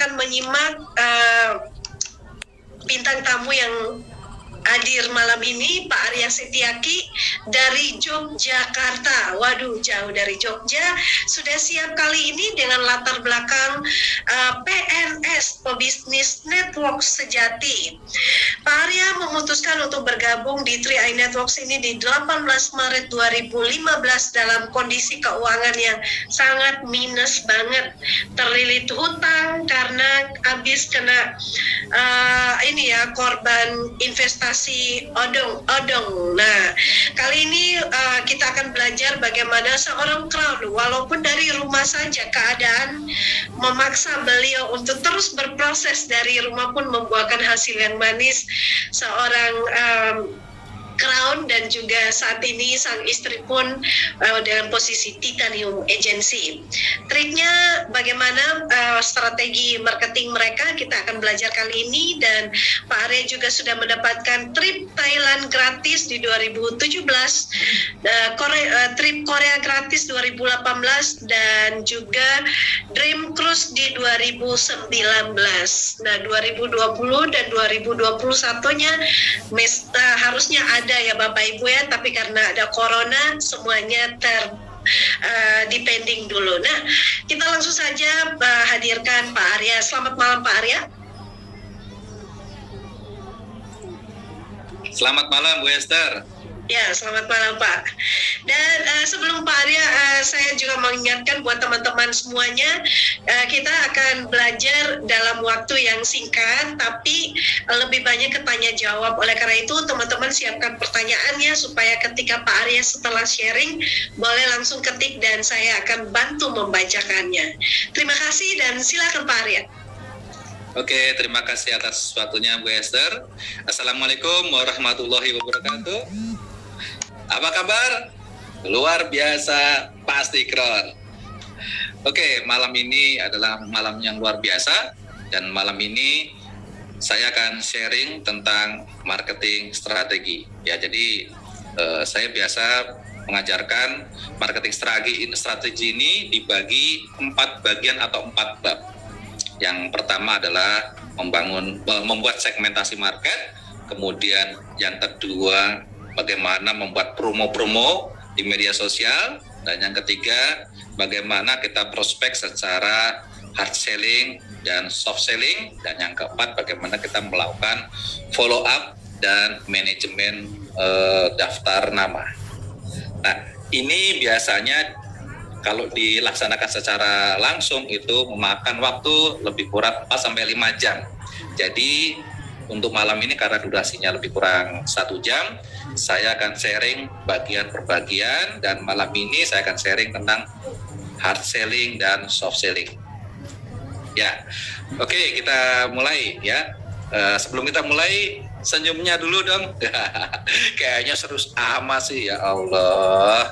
akan menyimak bintang tamu yang hadir malam ini, Pak Arya Setiaki dari Yogyakarta. Waduh, jauh dari Jogja. Sudah siap kali ini dengan latar belakang PNS, pebisnis network sejati. Pak Arya memutuskan untuk bergabung di 3i Networks ini di 18 Maret 2015 dalam kondisi keuangan yang sangat minus banget. Terlilit hutang karena habis kena korban investasi odong. Nah, kali ini kita akan belajar bagaimana seorang Crown, walaupun dari rumah saja keadaan memaksa beliau untuk terus berproses dari rumah pun membuahkan hasil yang manis. Seorang Crown dan juga saat ini sang istri pun dengan posisi Titanium Agency. Triknya bagaimana strategi marketing mereka kita akan belajar kali ini, dan Pak Arya juga sudah mendapatkan trip Thailand gratis di 2017, trip Korea gratis 2018, dan juga Dream Cruise di 2019. Nah, 2020 dan 2021-nya harusnya ada ya Bapak Ibu ya, tapi karena ada corona semuanya depending dulu. Nah, kita langsung saja hadirkan Pak Arya. Selamat malam Pak Arya. Selamat malam Bu Esther. Ya, selamat malam Pak. Dan sebelum Pak Arya, saya juga mengingatkan buat teman-teman semuanya, kita akan belajar dalam waktu yang singkat, tapi lebih banyak ke tanya jawab. Oleh karena itu, teman-teman siapkan pertanyaannya supaya ketika Pak Arya setelah sharing, boleh langsung ketik dan saya akan bantu membacakannya. Terima kasih dan silakan Pak Arya. Oke, terima kasih atas waktunya Bu Esther. Assalamualaikum warahmatullahi wabarakatuh. Apa kabar? Luar biasa, pasti keren. Oke, malam ini adalah malam yang luar biasa, dan malam ini saya akan sharing tentang marketing strategi. Ya, jadi saya biasa mengajarkan marketing strategi ini dibagi 4 bagian atau 4 bab. Yang pertama adalah membuat segmentasi market, kemudian yang kedua bagaimana membuat promo-promo di media sosial, dan yang ketiga bagaimana kita prospek secara hard selling dan soft selling, dan yang keempat bagaimana kita melakukan follow up dan manajemen daftar nama. Nah, ini biasanya kalau dilaksanakan secara langsung itu memakan waktu lebih kurang 4-5 jam. Jadi untuk malam ini karena durasinya lebih kurang 1 jam, saya akan sharing bagian per bagian, dan malam ini saya akan sharing tentang hard selling dan soft selling. Ya, oke, kita mulai ya. Sebelum kita mulai, senyumnya dulu dong. Kayaknya serius amat sih, ya Allah.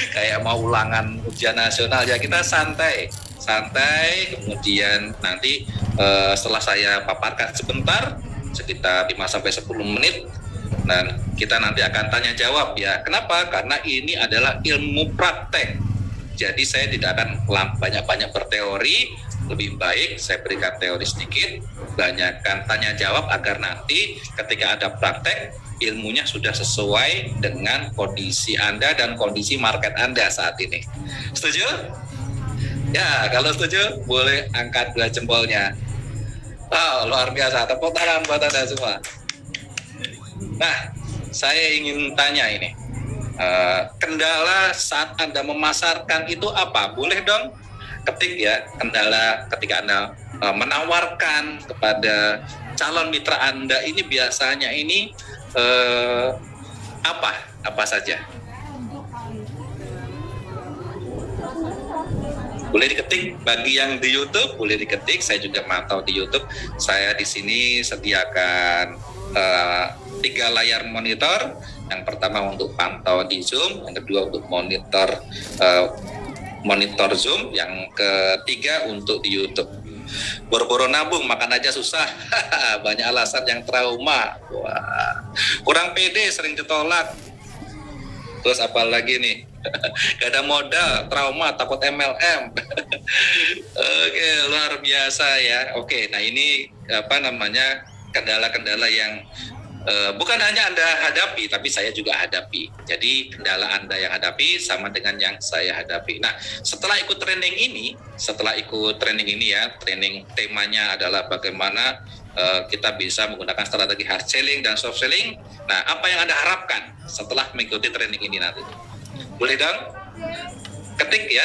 Kayak mau ulangan ujian nasional ya. Kita santai, kemudian nanti setelah saya paparkan sebentar, sekitar 5-10 menit, dan kita nanti akan tanya jawab ya. Kenapa? Karena ini adalah ilmu praktek. Jadi saya tidak akan banyak-banyak berteori, lebih baik saya berikan teori sedikit, banyakkan tanya jawab agar nanti ketika ada praktek, ilmunya sudah sesuai dengan kondisi Anda dan kondisi market Anda saat ini. Setuju? Ya, kalau setuju boleh angkat 2 jempolnya. Wow, luar biasa. Tepuk tangan buat Anda semua. Nah, saya ingin tanya ini. Kendala saat Anda memasarkan itu apa? Boleh dong ketik ya, kendala ketika Anda menawarkan kepada calon mitra Anda ini biasanya ini apa saja? Boleh diketik, bagi yang di YouTube boleh diketik. Saya juga mantau di YouTube. Saya di sini sediakan 3 layar monitor. Yang pertama untuk pantau di Zoom, yang kedua untuk monitor Zoom, yang ketiga untuk di YouTube. Boro-boro nabung, makan aja susah. Banyak alasan yang trauma. Wah, kurang pede, sering ditolak. Terus apa lagi nih? Gak ada modal, trauma, takut MLM. Oke, luar biasa ya. Oke, nah ini apa namanya kendala-kendala yang bukan hanya Anda hadapi, tapi saya juga hadapi. Jadi kendala Anda yang hadapi sama dengan yang saya hadapi. Nah, setelah ikut training ini ya, training temanya adalah bagaimana kita bisa menggunakan strategi hard selling dan soft selling. Nah, apa yang Anda harapkan setelah mengikuti training ini nanti? Boleh dong? Ketik ya,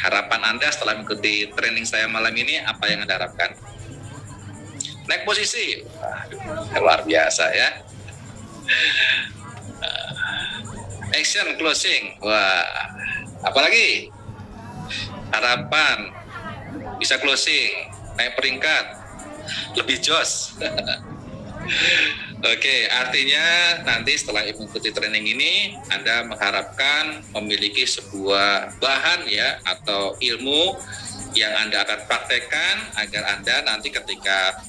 harapan Anda setelah mengikuti training saya malam ini, apa yang Anda harapkan? Naik posisi, luar biasa ya. Action closing, wah, apalagi harapan bisa closing, naik peringkat, lebih jos. Oke, artinya nanti setelah mengikuti training ini, Anda mengharapkan memiliki sebuah bahan ya atau ilmu yang Anda akan praktekkan agar Anda nanti ketika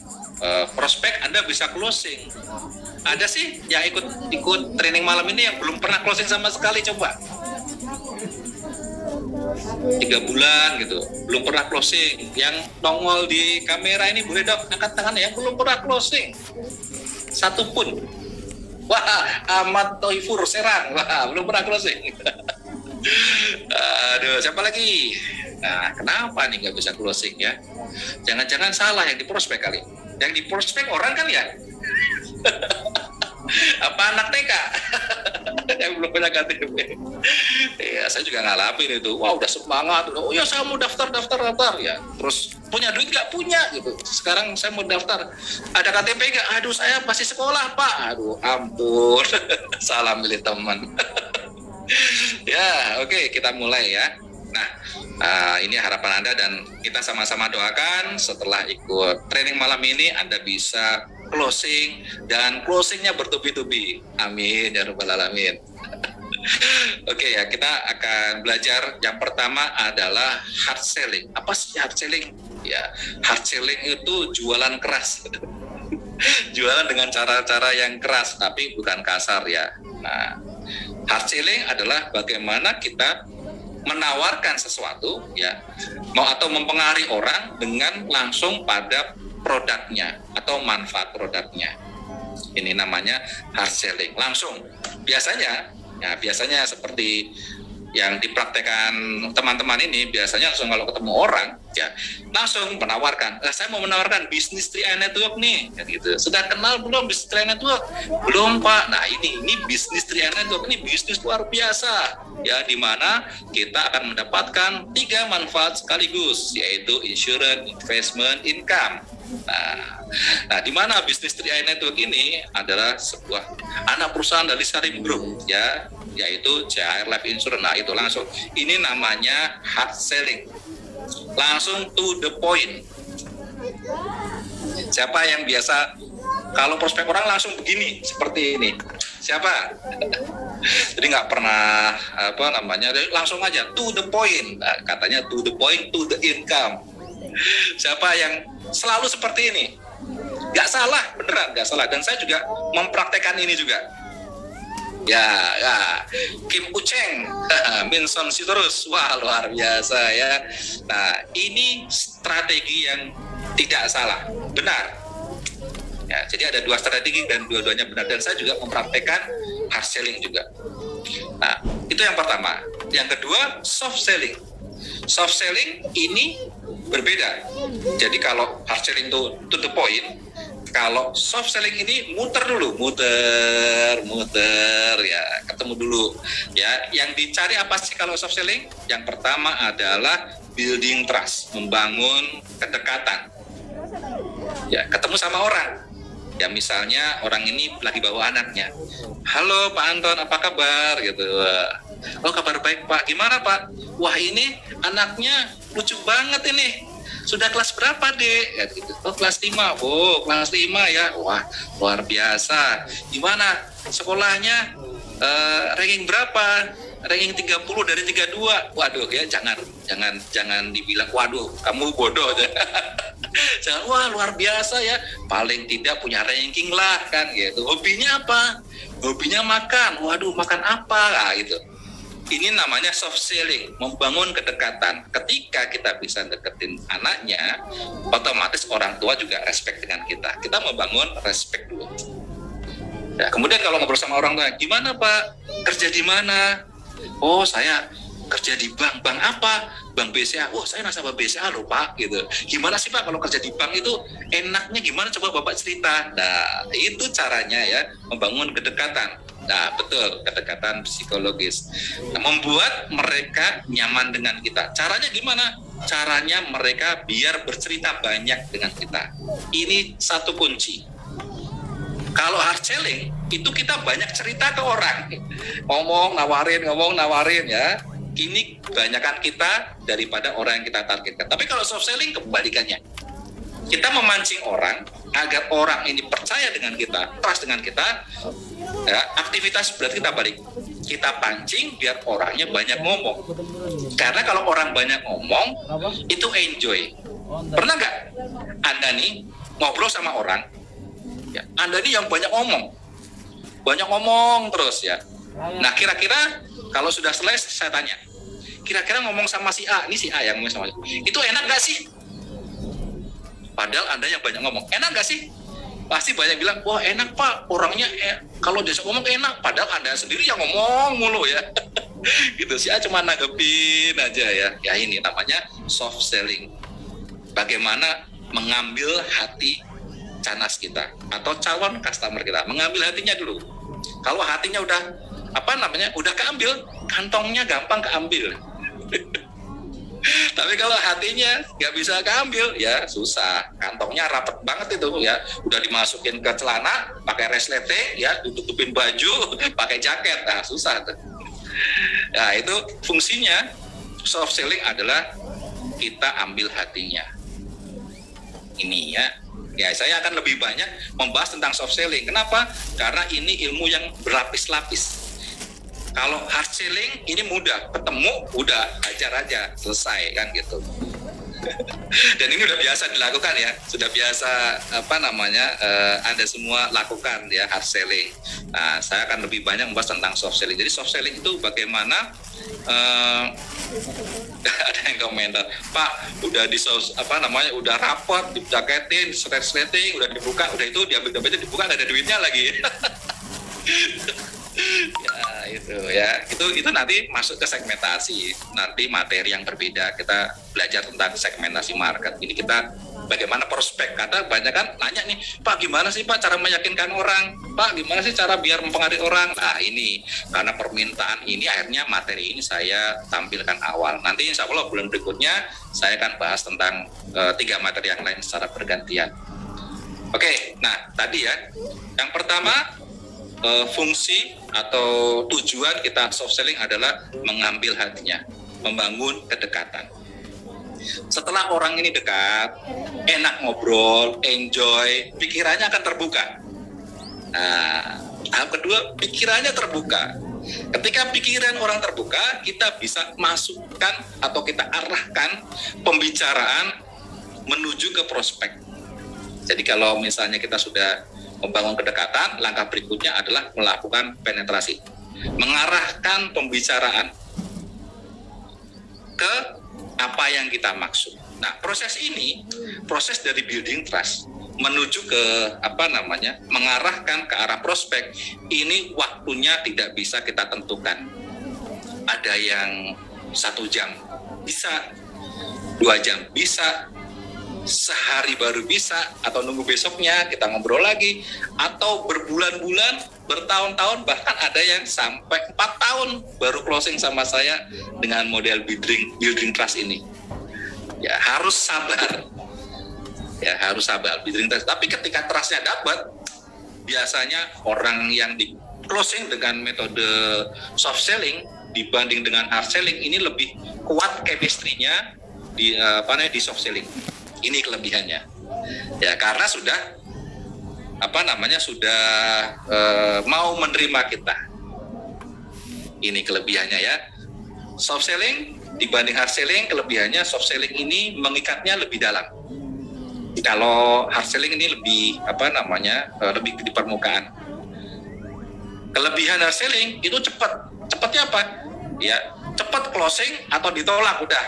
prospek Anda bisa closing. Ada sih yang ikut training malam ini yang belum pernah closing sama sekali, coba 3 bulan gitu belum pernah closing. Yang nongol di kamera ini boleh dong angkat tangannya yang belum pernah closing satu pun. Wah, Ahmad Toifur Serang, wah belum pernah closing. Aduh, siapa lagi? Nah, kenapa nih nggak bisa closing ya? Jangan-jangan salah yang di prospek kali. Yang di prospek orang kan ya? Apa anak TK? Yang belum punya KTP. Ya, saya juga ngalamin itu. Wah, udah semangat. Oh ya, saya mau daftar ya. Terus punya duit nggak? Punya gitu. Sekarang saya mau daftar. Ada KTP nggak? Aduh, saya masih sekolah, Pak. Aduh, ampun. Salah milih teman. Ya, oke, kita mulai ya. Nah, ini harapan Anda dan kita sama-sama doakan setelah ikut training malam ini Anda bisa closing dan closingnya bertubi-tubi. Amin ya rabbal alamin. Oke ya, kita akan belajar. Yang pertama adalah hard selling. Apa sih hard selling? Ya, hard selling itu jualan keras. Jualan dengan cara-cara yang keras tapi bukan kasar ya. Nah, hard selling adalah bagaimana kita menawarkan sesuatu ya, atau mempengaruhi orang dengan langsung pada produknya atau manfaat produknya. Ini namanya hard selling. Langsung. Biasanya seperti yang dipraktekkan teman-teman ini, biasanya langsung kalau ketemu orang ya langsung menawarkan, saya mau menawarkan bisnis 3i Network nih gitu. Sudah kenal belum bisnis 3i Network? Belum, Pak. Nah, ini bisnis 3i Network ini bisnis luar biasa ya, di mana kita akan mendapatkan 3 manfaat sekaligus, yaitu insurance, investment, income. Nah, di mana bisnis 3i Network ini adalah sebuah anak perusahaan dari Sarim Group ya, yaitu CHR Life Insurance. Nah, itu langsung. Ini namanya hard selling. Langsung to the point. Siapa yang biasa kalau prospek orang langsung begini, seperti ini? Siapa? Jadi nggak pernah langsung aja to the point. Nah, katanya to the point, to the income. Siapa yang selalu seperti ini? Nggak salah, beneran nggak salah. Dan saya juga mempraktekkan ini juga. Ya, Kim Ucheng, Minson Sitorus, wah luar biasa ya. Nah, ini strategi yang tidak salah, benar. Ya, jadi ada 2 strategi dan dua-duanya benar. Dan saya juga mempraktekkan hard selling juga. Nah, itu yang pertama. Yang kedua, soft selling. Soft selling ini berbeda. Jadi kalau hard selling itu to the point, kalau soft selling ini muter ya, ketemu dulu ya. Yang dicari apa sih kalau soft selling? Yang pertama adalah building trust, membangun kedekatan. Ya, ketemu sama orang. Ya, misalnya orang ini lagi bawa anaknya. Halo Pak Anton, apa kabar gitu. Oh, kabar baik Pak. Gimana Pak? Wah, ini anaknya lucu banget ini. Sudah kelas berapa, Dek? Ya, gitu. Oh, kelas 5. Oh, kelas 5 ya. Wah, luar biasa. Gimana? Sekolahnya ranking berapa? Ranking 30 dari 32. Waduh, ya jangan dibilang waduh, kamu bodoh. Jangan, wah luar biasa ya. Paling tidak punya ranking lah kan gitu. Hobinya apa? Hobinya makan. Waduh, makan apa? Nah, gitu. Ini namanya soft selling, membangun kedekatan. Ketika kita bisa deketin anaknya, otomatis orang tua juga respect dengan kita. Kita membangun respect dulu. Ya, kemudian kalau ngobrol sama orang tua, gimana Pak? Kerja di mana? Oh, saya kerja di bank. Bank apa? Bank BCA. Oh, saya nasabah BCA loh Pak. Gitu. Gimana sih Pak kalau kerja di bank itu enaknya gimana? Coba Bapak cerita. Nah, itu caranya ya, membangun kedekatan. Nah, betul, kedekatan psikologis. Nah, membuat mereka nyaman dengan kita. Caranya gimana? Caranya mereka biar bercerita banyak dengan kita. Ini satu kunci. Kalau hard selling, itu kita banyak cerita ke orang. Ngomong, nawarin ya. Ini kebanyakan kita daripada orang yang kita targetkan. Tapi kalau soft selling, kebalikannya. Kita memancing orang agar orang ini percaya dengan kita, trust dengan kita. Ya, aktivitas berarti kita balik. Kita pancing biar orangnya banyak ngomong. Karena kalau orang banyak ngomong, itu enjoy. Pernah nggak Anda nih ngobrol sama orang, ya, Anda nih yang banyak ngomong terus ya. Nah, kira-kira kalau sudah selesai saya tanya, kira-kira ngomong sama si A, ini si A yang ngomong sama itu enak nggak sih? Padahal Anda yang banyak ngomong, enak nggak sih? Pasti banyak bilang, wah enak Pak, orangnya kalau diajak ngomong enak, padahal Anda sendiri yang ngomong mulu ya. Gitu sih, cuma nanggepin aja ya. Ya ini namanya soft selling. Bagaimana mengambil hati canas kita atau calon customer kita, mengambil hatinya dulu. Kalau hatinya udah udah keambil, kantongnya gampang keambil. Tapi kalau hatinya nggak bisa keambil, ya susah. Kantongnya rapet banget itu ya. Udah dimasukin ke celana, pakai reslete, ya, ditutupin baju, pakai jaket, nah susah tuh. Nah itu fungsinya soft selling adalah kita ambil hatinya. Ini ya. Ya saya akan lebih banyak membahas tentang soft selling. Kenapa? Karena ini ilmu yang berlapis-lapis. Kalau hard selling ini mudah, ketemu udah hajar aja, selesai kan gitu. Dan ini udah biasa dilakukan ya, sudah biasa Anda semua lakukan ya hard selling. Nah, saya akan lebih banyak membahas tentang soft selling. Jadi soft selling itu bagaimana ada yang komentar, Pak, udah udah rapat, dijaketin, resleting, udah dibuka, udah itu diambil dibuka, nggak ada duitnya lagi. Ya itu nanti masuk ke segmentasi, nanti materi yang berbeda, kita belajar tentang segmentasi market. Ini kita bagaimana prospek, karena banyak kan nanya nih, Pak gimana sih Pak cara meyakinkan orang, Pak gimana sih cara biar mempengaruhi orang. Nah ini karena permintaan ini, akhirnya materi ini saya tampilkan awal. Nanti insya Allah bulan berikutnya saya akan bahas tentang 3 materi yang lain secara bergantian. Oke, nah tadi ya yang pertama, fungsi atau tujuan kita soft selling adalah mengambil hatinya, membangun kedekatan. Setelah orang ini dekat, enak ngobrol, enjoy, pikirannya akan terbuka. Nah, tahap kedua, pikirannya terbuka. Ketika pikiran orang terbuka, kita bisa masukkan atau kita arahkan pembicaraan menuju ke prospek. Jadi kalau misalnya kita sudah membangun kedekatan, langkah berikutnya adalah melakukan penetrasi, mengarahkan pembicaraan ke apa yang kita maksud. Nah, proses ini, proses dari building trust menuju ke mengarahkan ke arah prospek, ini waktunya tidak bisa kita tentukan. Ada yang 1 jam, bisa 2 jam, bisa sehari baru bisa, atau nunggu besoknya kita ngobrol lagi, atau berbulan-bulan, bertahun-tahun, bahkan ada yang sampai 4 tahun baru closing sama saya dengan model building trust ini. Ya harus sabar, building trust. Tapi ketika trustnya dapat, biasanya orang yang di closing dengan metode soft selling dibanding dengan hard selling ini lebih kuat chemistry-nya di soft selling. Ini kelebihannya, ya karena sudah mau menerima kita. Ini kelebihannya ya. Soft selling dibanding hard selling, kelebihannya soft selling ini mengikatnya lebih dalam. Kalau hard selling ini lebih lebih di permukaan. Kelebihan hard selling itu cepat. Cepatnya apa? ya cepat closing atau ditolak udah.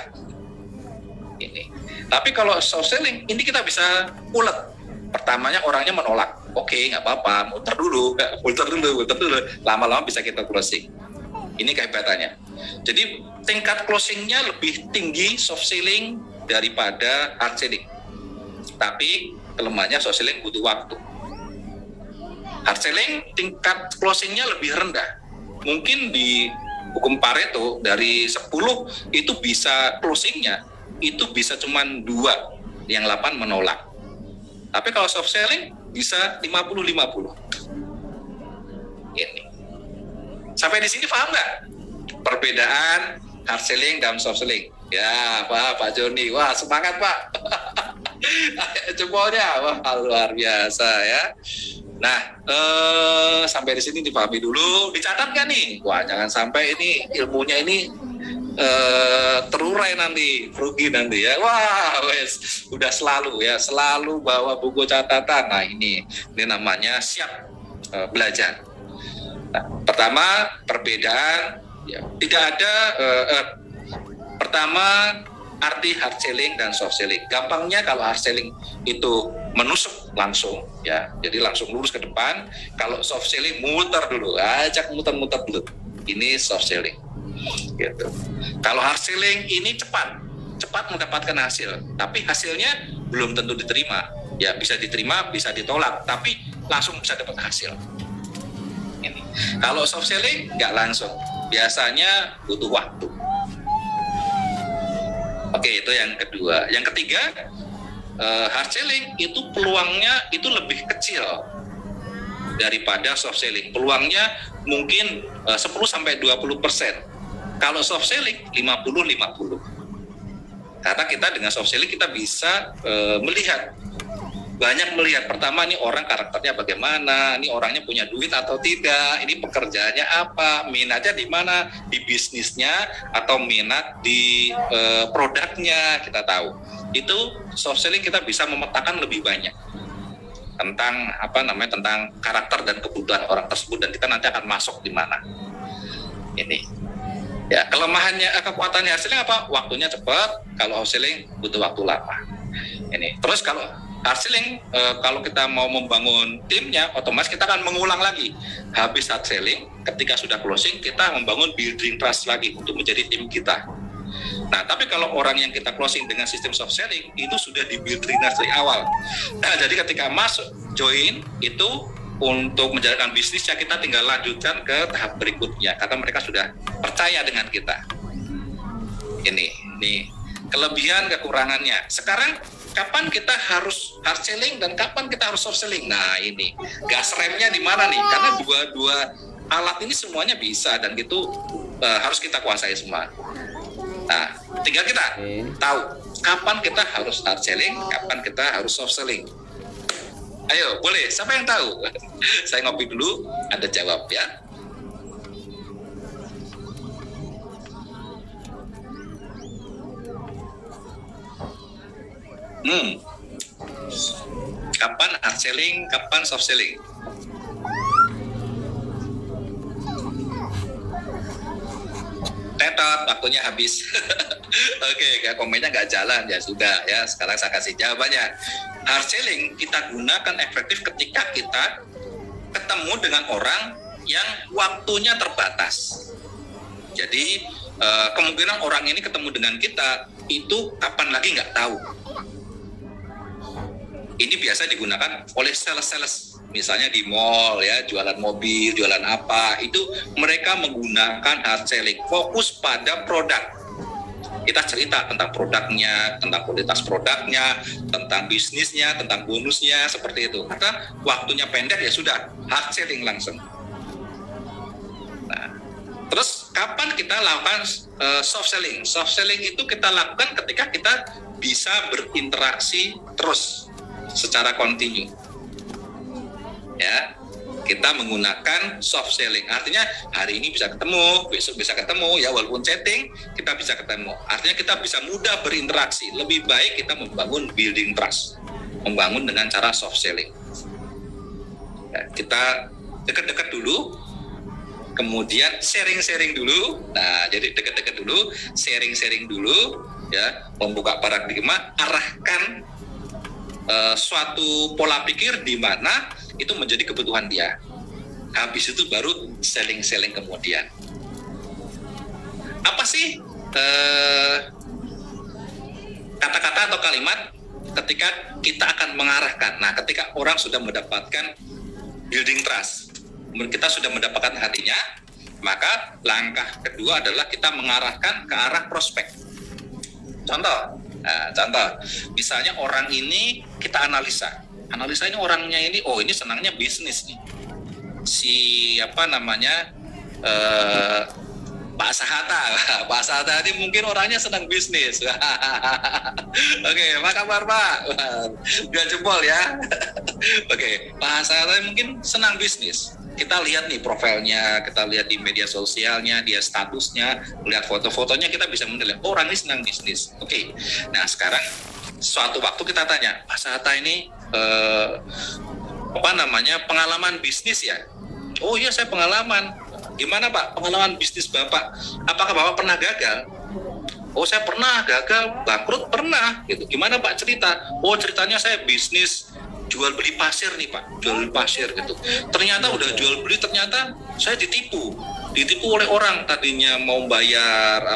Ini. Tapi kalau soft selling ini kita bisa ulet. Pertamanya orangnya menolak, oke nggak apa-apa, muter dulu. Lama-lama bisa kita closing. Ini kehebatannya. Jadi tingkat closingnya lebih tinggi soft selling daripada hard selling. Tapi kelemahannya soft selling butuh waktu. Hard selling tingkat closingnya lebih rendah. Mungkin di hukum Pareto dari 10 itu bisa closingnya itu bisa cuman 2, yang 8 menolak. Tapi kalau soft selling bisa 50-50. Ini. Sampai di sini paham nggak? Perbedaan hard selling dan soft selling. Ya, Pak Joni. Wah, semangat Pak. Jempolnya, wah luar biasa ya. Nah, sampai di sini dipahami dulu. Dicatat nggak nih? Wah, jangan sampai ini ilmunya ini terurai nanti, rugi nanti ya. Wah, wes, udah selalu bawa buku catatan. Nah, ini namanya siap belajar. Nah, pertama perbedaan ya, tidak ada pertama arti hard selling dan soft selling. Gampangnya kalau hard selling itu menusuk langsung ya, jadi langsung lurus ke depan. Kalau soft selling muter dulu, ajak muter-muter dulu. Ini soft selling. Gitu. Kalau hard selling ini cepat mendapatkan hasil, tapi hasilnya belum tentu diterima. Ya bisa diterima, bisa ditolak, tapi langsung bisa dapat hasil. Ini. Kalau soft selling nggak langsung, biasanya butuh waktu. Oke, itu yang kedua. Yang ketiga, hard selling itu peluangnya itu lebih kecil daripada soft selling. Peluangnya mungkin 10-20%. Kalau soft selling 50-50. Karena kita dengan soft selling kita bisa melihat pertama nih orang karakternya bagaimana, nih orangnya punya duit atau tidak, ini pekerjaannya apa, minatnya di mana, di bisnisnya atau minat di produknya kita tahu. Itu soft selling kita bisa memetakan lebih banyak tentang tentang karakter dan kebutuhan orang tersebut, dan kita nanti akan masuk di mana. Ini. Ya, kelemahannya, kekuatannya hard selling apa? Waktunya cepat. Kalau hard selling butuh waktu lama. Ini. Terus kalau hard selling, kalau kita mau membangun timnya, otomatis kita akan mengulang lagi. Habis hard selling, ketika sudah closing, kita membangun building trust lagi untuk menjadi tim kita. Nah, tapi kalau orang yang kita closing dengan sistem soft selling, itu sudah di building trust dari awal. Nah, jadi ketika masuk join itu untuk menjalankan bisnisnya, kita tinggal lanjutkan ke tahap berikutnya karena mereka sudah percaya dengan kita. Ini kelebihan kekurangannya. Sekarang kapan kita harus hard selling dan kapan kita harus soft selling? Nah, ini gas remnya di mana nih? Karena dua alat ini semuanya bisa, dan itu harus kita kuasai semua. Nah, tinggal kita tahu kapan kita harus hard selling, kapan kita harus soft selling. Ayo, boleh. Siapa yang tahu? Saya ngopi dulu, Anda jawab ya. Kapan hard selling, kapan soft selling? Tetot, waktunya habis. Oke, komennya nggak jalan, ya sudah ya. Sekarang saya kasih jawabannya. Hard selling kita gunakan efektif ketika kita ketemu dengan orang yang waktunya terbatas. Jadi kemungkinan orang ini ketemu dengan kita itu kapan lagi nggak tahu. Ini biasa digunakan oleh sales-sales, misalnya di mall ya, jualan mobil, jualan apa, itu mereka menggunakan hard selling, fokus pada produk. Kita cerita tentang produknya, tentang kualitas produknya, tentang bisnisnya, tentang bonusnya, seperti itu. Karena waktunya pendek ya sudah, hard selling langsung. Nah, terus kapan kita lakukan soft selling? Soft selling itu kita lakukan ketika kita bisa berinteraksi terus secara kontinu. Ya, kita menggunakan soft selling. Artinya hari ini bisa ketemu, besok bisa ketemu ya, walaupun chatting kita bisa ketemu. Artinya kita bisa mudah berinteraksi. Lebih baik kita membangun building trust, membangun dengan cara soft selling. Ya, kita dekat-dekat dulu, kemudian sharing-sharing dulu. Nah, jadi deket-deket dulu, sharing-sharing dulu, ya, membuka paradigma, arahkan suatu pola pikir di mana itu menjadi kebutuhan dia. Habis itu baru selling kemudian. Apa sih kata-kata atau kalimat ketika kita akan mengarahkan? Nah, ketika orang sudah mendapatkan building trust, kita sudah mendapatkan hatinya, maka langkah kedua adalah kita mengarahkan ke arah prospek. Contoh, misalnya orang ini kita analisa ini orangnya ini, oh ini senangnya bisnis nih. Pak Sahata ini mungkin orangnya senang bisnis. Oke, apa kabar Pak? Biar jempol ya. Oke, Pak Sahata mungkin senang bisnis. Kita lihat nih profilnya, kita lihat di media sosialnya, dia statusnya, lihat foto-fotonya, kita bisa menilai orang ini senang bisnis. Oke, nah sekarang suatu waktu kita tanya, Pak Sahata ini pengalaman bisnis ya? Oh iya, saya pengalaman. Gimana Pak pengalaman bisnis Bapak? Apakah Bapak pernah gagal? Oh saya pernah gagal, bangkrut pernah. Gitu. Gimana Pak cerita? Oh ceritanya saya bisnis jual beli pasir nih Pak, jual beli pasir gitu. Ternyata udah jual beli, ternyata saya ditipu oleh orang. Tadinya mau bayar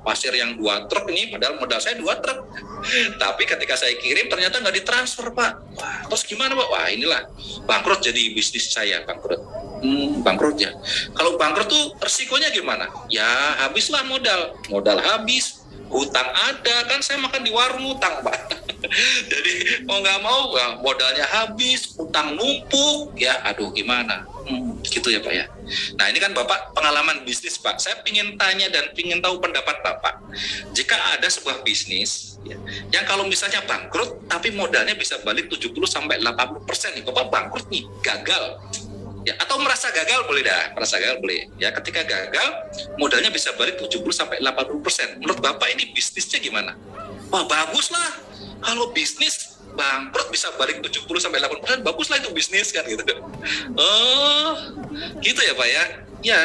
pasir yang 2 truk ini, padahal modal saya 2 truk. Tapi ketika saya kirim ternyata nggak ditransfer Pak. Wah, terus gimana Pak? Wah inilah bangkrut, jadi bisnis saya bangkrut. Bangkrut ya. Kalau bangkrut tuh resikonya gimana? Ya habislah modal habis, hutang ada, kan saya makan di warung hutang Pak. Jadi mau nggak mau modalnya habis, hutang numpuk, ya aduh gimana? Gitu ya Pak ya. Nah ini kan Bapak pengalaman bisnis Pak. Saya ingin tanya dan ingin tahu pendapat Bapak. Jika ada sebuah bisnis ya, yang kalau misalnya bangkrut tapi modalnya bisa balik 70-80%, nih Bapak bangkrut nih, gagal. Ya, atau merasa gagal boleh dah, ya. Ketika gagal modalnya bisa balik 70-80%. Menurut Bapak ini bisnisnya gimana? Wah bagus lah, kalau bisnis bangkrut bisa balik 70-80%, bagus lah itu bisnis kan gitu. Oh gitu ya Pak ya. Ya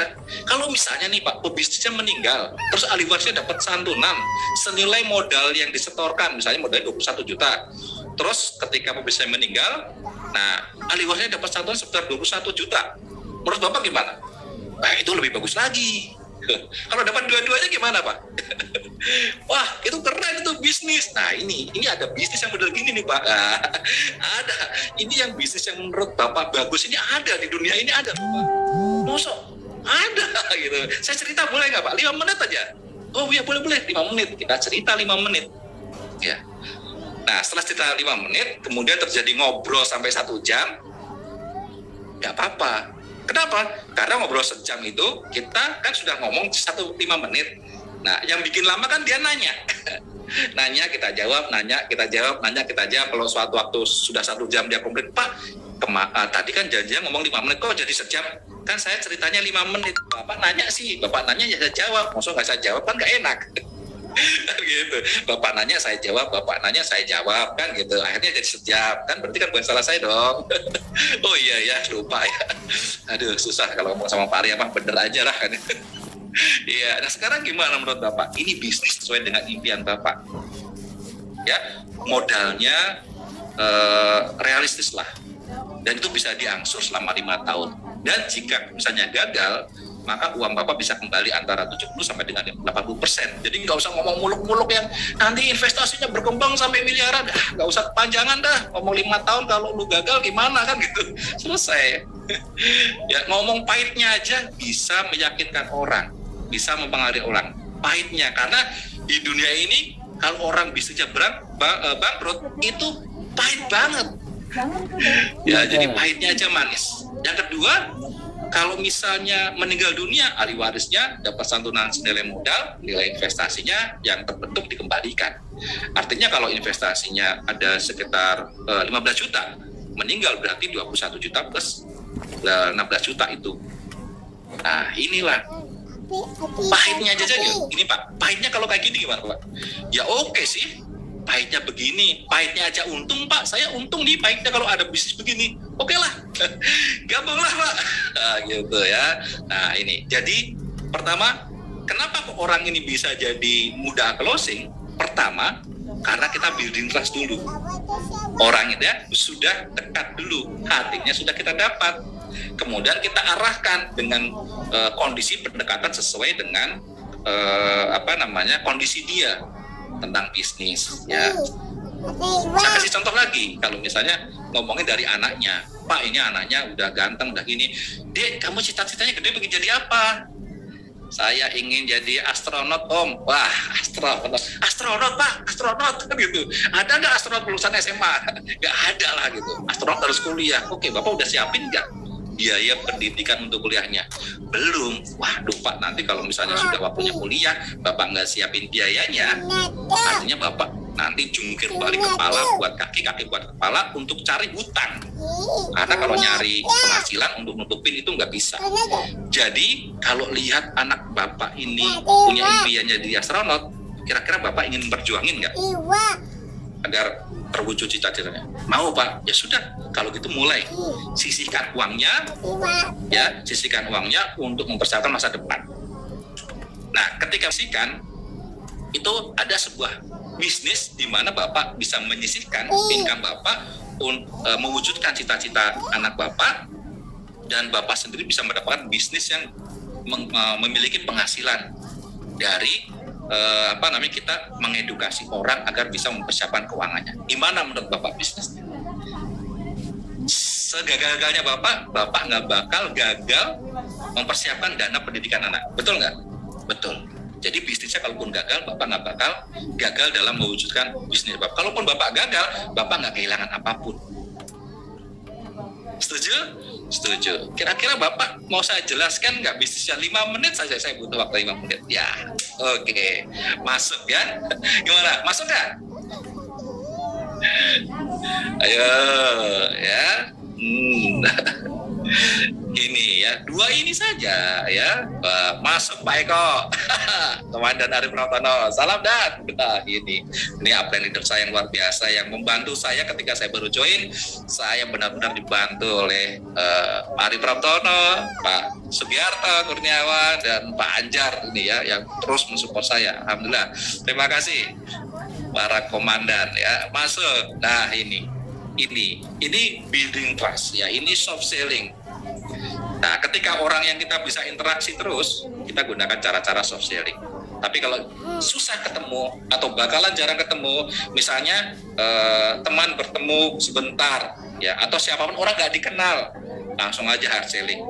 kalau misalnya nih Pak pebisnisnya meninggal, terus ahli warisnya dapat santunan senilai modal yang disetorkan, misalnya modalnya 21 juta. Terus ketika pebisnisnya meninggal, nah ahli warisnya dapat santunan sebesar 21 juta. Menurut Bapak gimana? Nah itu lebih bagus lagi. Kalau dapat dua-duanya gimana Pak? Wah itu keren, itu bisnis. Nah ini ada bisnis yang model gini nih Pak. Ada. Ini yang bisnis yang menurut Bapak bagus ini ada di dunia ini, ada Pak. Mosok ada gitu. Saya cerita boleh nggak Pak? 5 menit aja. Oh iya boleh 5 menit. Kita cerita 5 menit. Ya. Nah setelah cerita 5 menit, kemudian terjadi ngobrol sampai 1 jam, nggak apa-apa. Kenapa? Karena ngobrol sejam itu kita kan sudah ngomong 5 menit. Nah yang bikin lama kan dia nanya. Nanya kita jawab, nanya kita jawab. Kalau suatu waktu sudah 1 jam dia komplain, Pak tadi kan janjian ngomong 5 menit, kok jadi sejam? Kan saya ceritanya 5 menit. Bapak nanya ya saya jawab. Maksudnya nggak saya jawab kan nggak enak. Gitu. Bapak nanya saya jawab kan gitu. Akhirnya jadi sejam kan, berarti kan bukan salah saya dong. Oh iya lupa ya. Aduh susah kalau ngomong sama Pak Arya mah bener aja lah kan. Iya. Nah sekarang gimana menurut Bapak? Ini bisnis sesuai dengan impian Bapak. Ya modalnya realistis lah, dan itu bisa diangsur selama 5 tahun. Dan jika misalnya gagal, maka uang Bapak bisa kembali antara 70 sampai dengan 80%. Jadi nggak usah ngomong muluk-muluk yang nanti investasinya berkembang sampai miliaran. Nggak usah kepanjangan dah, ngomong 5 tahun kalau lu gagal gimana kan gitu. Selesai. Ya ngomong pahitnya aja bisa meyakinkan orang, bisa mempengaruhi orang. Pahitnya, karena di dunia ini kalau orang bisnisnya bangkrut itu pahit banget. Ya jadi pahitnya aja manis. Yang kedua, kalau misalnya meninggal dunia, ahli warisnya dapat santunan senilai modal, nilai investasinya yang terbentuk dikembalikan. Artinya kalau investasinya ada sekitar 15 juta, meninggal berarti 21 juta plus 16 juta itu. Nah inilah pahitnya aja. Ini Pak, pahitnya kalau kayak gini gimana Pak? Ya oke sih, pahitnya begini, pahitnya aja untung Pak, saya untung nih pahitnya kalau ada bisnis begini. Oke lah, gabunglah Pak. Nah, gitu ya. Nah ini, jadi pertama, kenapa kok orang ini bisa jadi mudah closing? Pertama, karena kita building trust dulu. Orang itu ya sudah dekat dulu, hatinya sudah kita dapat. Kemudian kita arahkan dengan kondisi pendekatan sesuai dengan kondisi dia tentang bisnis. Ya, saya kasih contoh lagi. Kalau misalnya ngomongin dari anaknya, Pak ini anaknya udah ganteng, udah gini. Dek, kamu cita-citanya gede pengen jadi apa? Saya ingin jadi astronot Om. Wah, astronot Pak, astronot gitu. Ada nggak astronot lulusan SMA? Nggak ada lah gitu. Astronot harus kuliah. Oke, Bapak udah siapin nggak biaya pendidikan untuk kuliahnya? Belum. Waduh Pak, nanti kalau misalnya sudah waktunya kuliah, Bapak nggak siapin biayanya, artinya Bapak nanti jungkir balik kepala buat kaki, kaki buat kepala untuk cari hutang. Karena kalau nyari penghasilan untuk nutupin itu nggak bisa. Jadi kalau lihat anak Bapak ini punya impiannya jadi astronot, kira-kira Bapak ingin memperjuangin nggak agar terwujud cita-citanya? Mau Pak? Ya sudah, kalau gitu mulai sisihkan uangnya, ya sisihkan uangnya untuk mempersiapkan masa depan. Nah, ketika sisihkan itu ada sebuah bisnis di mana Bapak bisa menyisihkan income Bapak mewujudkan cita-cita anak Bapak, dan Bapak sendiri bisa mendapatkan bisnis yang memiliki penghasilan dari kita mengedukasi orang agar bisa mempersiapkan keuangannya. Gimana menurut Bapak bisnisnya? Segagal-gagalnya Bapak nggak bakal gagal mempersiapkan dana pendidikan anak. Betul nggak? Betul. Jadi bisnisnya kalaupun gagal, Bapak nggak bakal gagal dalam mewujudkan bisnis Bapak. Kalaupun Bapak gagal, Bapak nggak kehilangan apapun. Setuju? Setuju. Kira-kira Bapak mau saya jelaskan nggak bisnisnya 5 menit saja? Saya butuh waktu 5 menit. Ya, oke. Masuk ya? Gimana? Masuk nggak? Ayo, ya. Ini ya, 2 ini saja ya. Masuk Pak Eko. Komandan Arif Pratono. Salam Dan. Nah, ini upline leader saya yang luar biasa yang membantu saya ketika saya baru join. Saya benar-benar dibantu oleh Pak Arif Pratono, Pak Sugiarto Kurniawan, dan Pak Anjar ini ya yang terus mensupport saya. Alhamdulillah. Terima kasih para komandan ya. Masuk. Nah, ini building trust ya, ini soft selling. Nah, ketika orang yang kita bisa interaksi terus, kita gunakan cara-cara soft selling. Tapi kalau susah ketemu atau bakalan jarang ketemu, misalnya teman bertemu sebentar ya, atau siapapun orang nggak dikenal, langsung aja hard selling.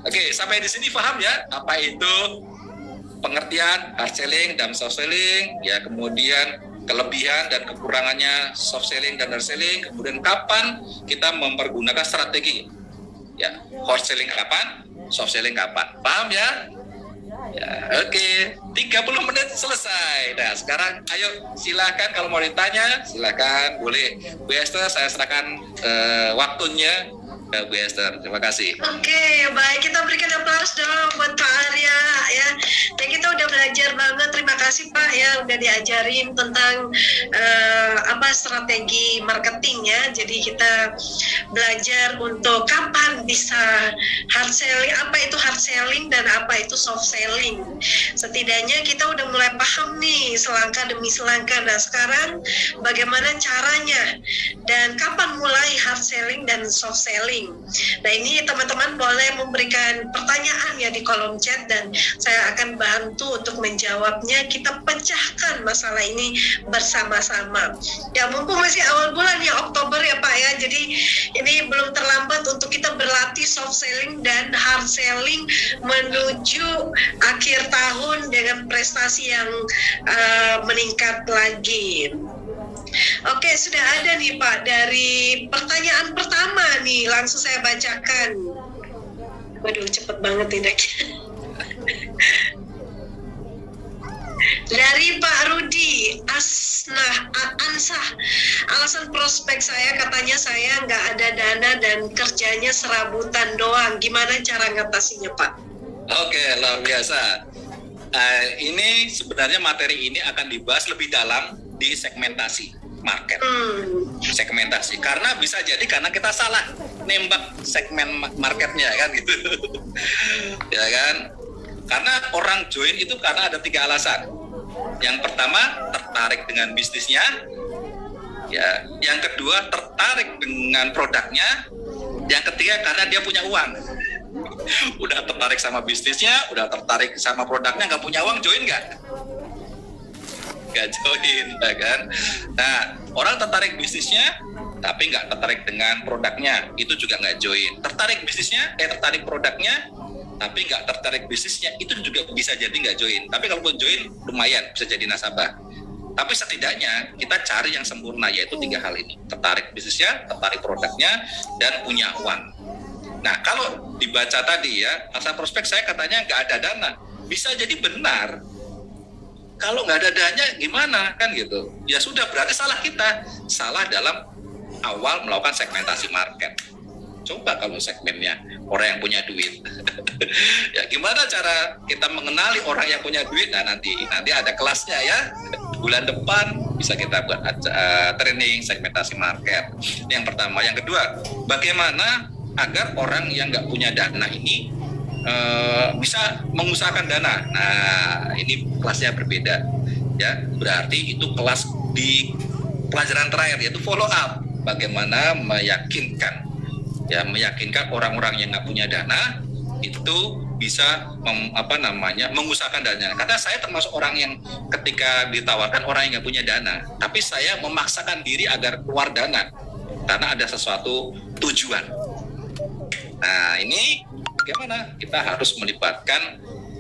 Oke, sampai di sini paham ya apa itu pengertian hard selling dan soft selling ya, kemudian kelebihan dan kekurangannya soft selling dan hard selling, kemudian kapan kita mempergunakan strategi ya, hard selling kapan, soft selling kapan, paham ya? Ya, oke. 30 menit selesai. Nah, sekarang ayo silakan kalau mau ditanya, silakan boleh. Bu Esther, saya serahkan waktunya ke Bu Esther. Terima kasih. Oke, baik, kita berikan aplaus dong buat Pak Arya ya. Dan kita udah belajar banget. Terima kasih Pak ya udah diajarin tentang strategi marketing ya. Jadi kita belajar untuk kapan bisa hard selling, apa itu hard selling dan apa itu soft selling. Setidaknya kita udah mulai paham nih selangkah demi selangkah. Nah, sekarang bagaimana caranya dan kapan mulai hard selling dan soft selling. Nah, ini teman-teman boleh memberikan pertanyaan ya di kolom chat dan saya akan bantu untuk menjawabnya. Kita pecahkan masalah ini bersama-sama. Ya, mumpung masih awal bulan ya, Oktober ya Pak ya. Jadi ini belum terlambat untuk kita berlatih soft selling dan hard selling menuju akhir tahun dengan prestasi yang meningkat lagi. Oke, sudah ada nih Pak dari pertanyaan pertama nih, langsung saya bacakan. Waduh, cepet banget ini. Dari Pak Rudi Ansah, alasan prospek saya katanya saya nggak ada dana dan kerjanya serabutan doang. Gimana cara ngatasinya Pak? Oke, luar biasa. Ini sebenarnya materi ini akan dibahas lebih dalam di segmentasi market. Segmentasi, karena bisa jadi karena kita salah nembak segmen marketnya kan gitu. Ya kan? Karena orang join itu karena ada 3 alasan. Yang pertama, tertarik dengan bisnisnya. Ya, yang kedua, tertarik dengan produknya. Yang ketiga, karena dia punya uang. Udah tertarik sama bisnisnya, udah tertarik sama produknya, nggak punya uang, join nggak? Nggak join, ya kan? Nah, orang tertarik bisnisnya, tapi nggak tertarik dengan produknya, itu juga nggak join. Tertarik bisnisnya, tertarik produknya, tapi nggak tertarik bisnisnya, itu juga bisa jadi nggak join. Tapi kalau pun join, lumayan, bisa jadi nasabah. Tapi setidaknya kita cari yang sempurna, yaitu 3 hal ini. Tertarik bisnisnya, tertarik produknya, dan punya uang. Nah, kalau dibaca tadi ya, masa prospek saya katanya nggak ada dana. Bisa jadi benar. Kalau nggak ada dananya gimana kan gitu. Ya sudah, berarti salah kita. Salah dalam awal melakukan segmentasi market. Coba kalau segmennya orang yang punya duit. Ya gimana cara kita mengenali orang yang punya duit? Nah nanti ada kelasnya ya. Bulan depan bisa kita buat training segmentasi market. Ini yang pertama. Yang kedua, bagaimana agar orang yang nggak punya dana ini bisa mengusahakan dana. Nah, ini kelasnya berbeda, ya. Berarti itu kelas di pelajaran terakhir, yaitu follow up. Bagaimana meyakinkan orang-orang yang nggak punya dana itu bisa mengusahakan dana. Karena saya termasuk orang yang ketika ditawarkan orang yang nggak punya dana, tapi saya memaksakan diri agar keluar dana karena ada sesuatu tujuan. Nah, ini bagaimana kita harus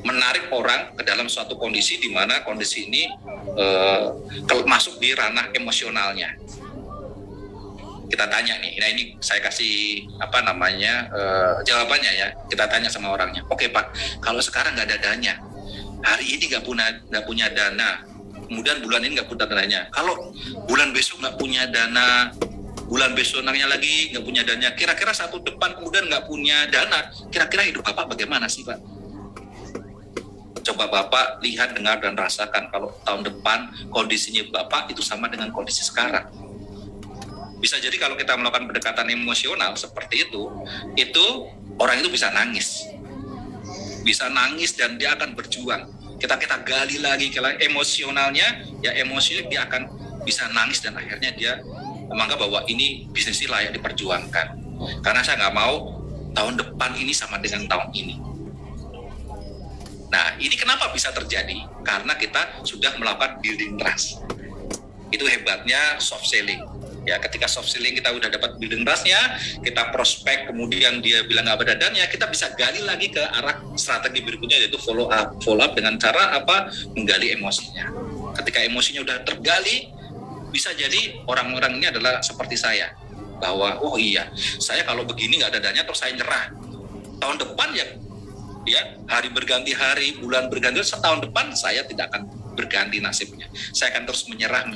menarik orang ke dalam suatu kondisi di mana kondisi ini masuk di ranah emosionalnya. Kita tanya nih, nah ini saya kasih jawabannya ya. Kita tanya sama orangnya. Oke Pak, kalau sekarang nggak ada dananya, hari ini nggak punya dana, kemudian bulan ini nggak punya dananya. Kalau bulan besok nggak punya dana, bulan besoknya lagi nggak punya dana, kira-kira satu depan kemudian nggak punya dana, kira-kira hidup Bapak bagaimana sih Pak? Coba Bapak lihat, dengar, dan rasakan kalau tahun depan kondisinya Bapak itu sama dengan kondisi sekarang. Bisa jadi kalau kita melakukan pendekatan emosional seperti itu orang itu bisa nangis dan dia akan berjuang. Kita gali lagi emosionalnya, ya emosinya dia akan bisa nangis dan akhirnya dia menganggap bahwa ini bisnis ini layak diperjuangkan. Karena saya nggak mau tahun depan ini sama dengan tahun ini. Nah, ini kenapa bisa terjadi? Karena kita sudah melakukan building trust. Itu hebatnya soft selling. Ya, ketika soft selling kita udah dapat building trust-nya, kita prospek, kemudian dia bilang nggak ada dananya, kita bisa gali lagi ke arah strategi berikutnya, yaitu follow up dengan cara menggali emosinya. Ketika emosinya udah tergali, bisa jadi orang-orang ini adalah seperti saya, bahwa oh iya, saya kalau begini nggak ada dananya terus saya nyerah. Tahun depan ya hari berganti hari, bulan berganti, setahun depan saya tidak akan berganti nasibnya. Saya akan terus menyerah.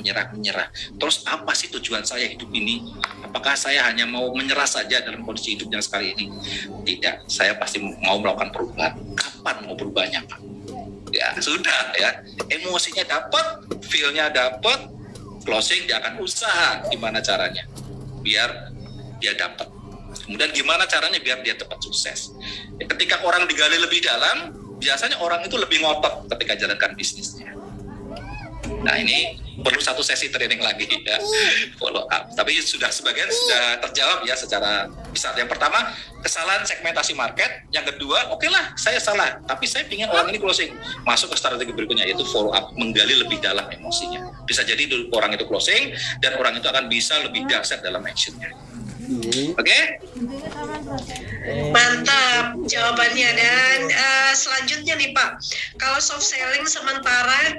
Terus apa sih tujuan saya hidup ini? Apakah saya hanya mau menyerah saja dalam kondisi hidup yang sekali ini? Tidak, saya pasti mau melakukan perubahan. Kapan mau berubahnya Pak? Ya sudah ya, emosinya dapat, feel-nya dapat, closing dia akan usaha gimana caranya biar dia dapat. Kemudian gimana caranya biar dia cepat sukses. Ya, ketika orang digali lebih dalam, biasanya orang itu lebih ngotot ketika jalankan bisnisnya. Nah, ini perlu satu sesi training lagi ya, follow up. Tapi sebagian sudah terjawab ya secara bisa. Yang pertama, kesalahan segmentasi market. Yang kedua, oke lah, saya salah, tapi saya ingin orang ini closing. Masuk ke strategi berikutnya, yaitu follow up, menggali lebih dalam emosinya. Bisa jadi orang itu closing dan orang itu akan bisa lebih dahsyat dalam actionnya. Oke? Mantap jawabannya. Dan selanjutnya nih Pak, kalau soft selling sementara